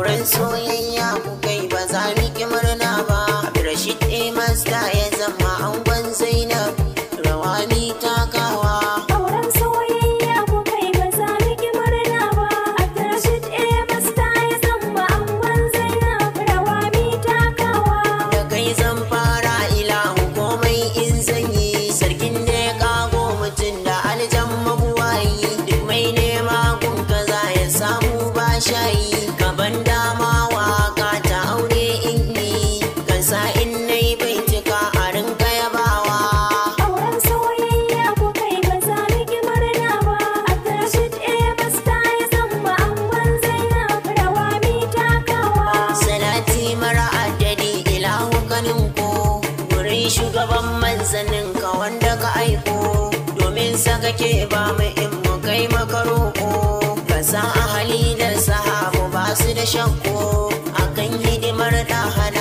auren soyayya ku kai ba za mu ki murna ba. Abdurrashid Masta ya zama angon Zainab, rawa mi takawa. Auren soyayya ku kai ba za mu ki murna ba. Abdurrashid Masta ya zama angon Zainab, rawa mi takawa. Da kai zan fara ilahu komai in zanyi, sarkin da ya kago mutum da aljan mabuwayi. Duk mai nema kun kaza ya samu ba shayi, gaban dama waka ta aure in yi, kan sa in nai baitika a rinka yabawa. Auren soyayya ku kai ba za mu ki murna ba. Abdurrashid Masta ya zama angon Zainab, rawa mi takawa. Salati mara adadi ilahu kanin ko, wurin shugaban manzannin ka wanda ka aiko, domin sa kake ba mu in mu kai maka roƙo. Ka sa ahali da sahabu ba su da shakko, akan hidimar da hana